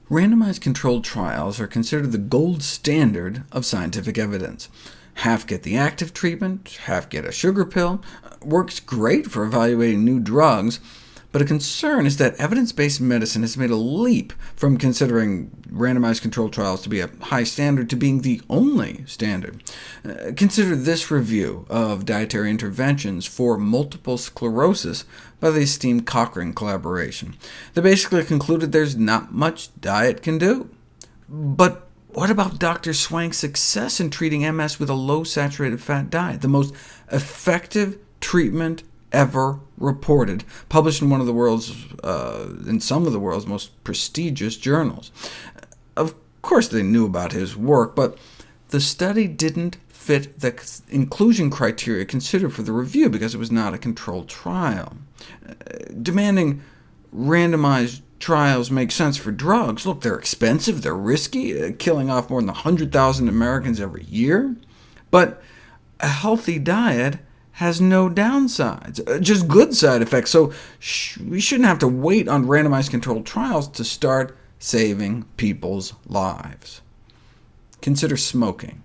Randomized controlled trials are considered the gold standard of scientific evidence. Half get the active treatment, half get a sugar pill. Works great for evaluating new drugs, but a concern is that evidence-based medicine has made a leap from considering randomized controlled trials to be a high standard to being the only standard. Consider this review of dietary interventions for multiple sclerosis by the esteemed Cochrane collaboration. They basically concluded there's not much diet can do. But what about Dr. Swank's success in treating MS with a low-saturated fat diet, the most effective treatment ever reported, published in some of the world's most prestigious journals? Of course they knew about his work, but the study didn't fit the inclusion criteria considered for the review because it was not a controlled trial. Demanding randomized trials make sense for drugs. Look, they're expensive, they're risky, killing off more than 100,000 Americans every year. But a healthy diet has no downsides, just good side effects, so we shouldn't have to wait on randomized controlled trials to start saving people's lives. Consider smoking.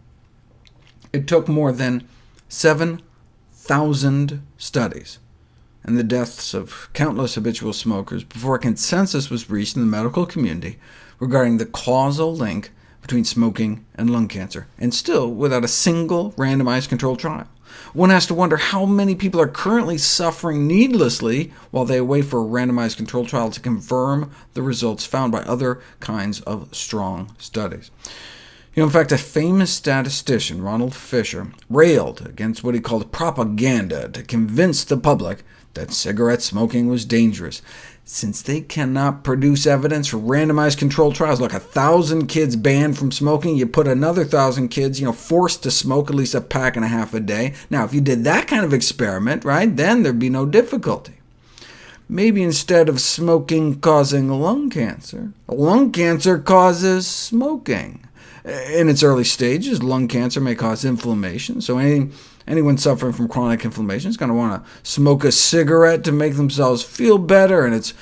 It took more than 7,000 studies and the deaths of countless habitual smokers before a consensus was reached in the medical community regarding the causal link between smoking and lung cancer, and still without a single randomized controlled trial. One has to wonder how many people are currently suffering needlessly while they wait for a randomized controlled trial to confirm the results found by other kinds of strong studies. In fact, a famous statistician, Ronald Fisher, railed against what he called propaganda to convince the public that cigarette smoking was dangerous. Since they cannot produce evidence for randomized controlled trials, like 1,000 kids banned from smoking, you put another 1,000 kids forced to smoke at least a pack and a half a day. Now, if you did that kind of experiment, then there'd be no difficulty. Maybe instead of smoking causing lung cancer causes smoking. In its early stages, lung cancer may cause inflammation, so anyone suffering from chronic inflammation is going to want to smoke a cigarette to make themselves feel better, and it's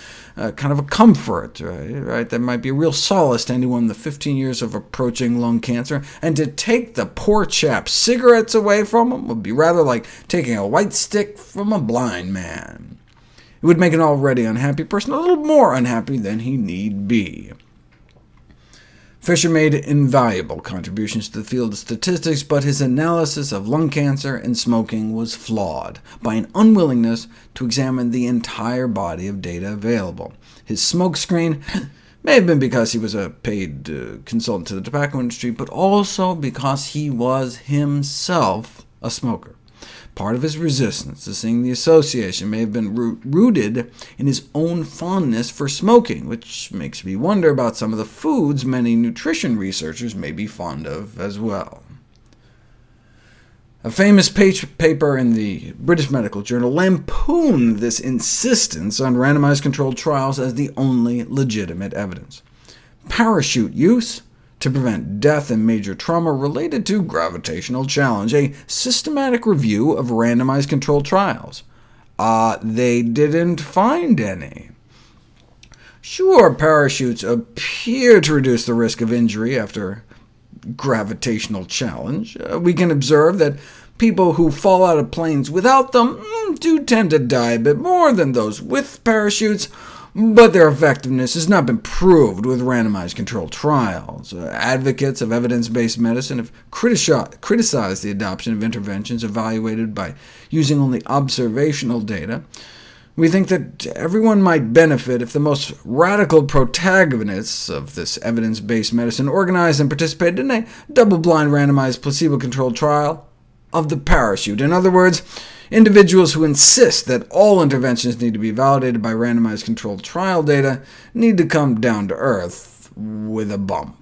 kind of a comfort, right? That might be a real solace to anyone in the 15 years of approaching lung cancer, and to take the poor chap's cigarettes away from him would be rather like taking a white stick from a blind man. It would make an already unhappy person a little more unhappy than he need be. Fisher made invaluable contributions to the field of statistics, but his analysis of lung cancer and smoking was flawed by an unwillingness to examine the entire body of data available. His smokescreen may have been because he was a paid consultant to the tobacco industry, but also because he was himself a smoker. Part of his resistance to seeing the association may have been rooted in his own fondness for smoking, which makes me wonder about some of the foods many nutrition researchers may be fond of as well. A famous paper in the British Medical Journal lampooned this insistence on randomized controlled trials as the only legitimate evidence. Parachute use to prevent death and major trauma related to gravitational challenge, a systematic review of randomized controlled trials. They didn't find any. Sure, parachutes appear to reduce the risk of injury after gravitational challenge. We can observe that people who fall out of planes without them do tend to die a bit more than those with parachutes, but their effectiveness has not been proved with randomized controlled trials. Advocates of evidence-based medicine have criticized the adoption of interventions evaluated by using only observational data. We think that everyone might benefit if the most radical protagonists of this evidence-based medicine organized and participated in a double-blind randomized placebo-controlled trial of the parachute. In other words, individuals who insist that all interventions need to be validated by randomized controlled trial data need to come down to earth with a bump.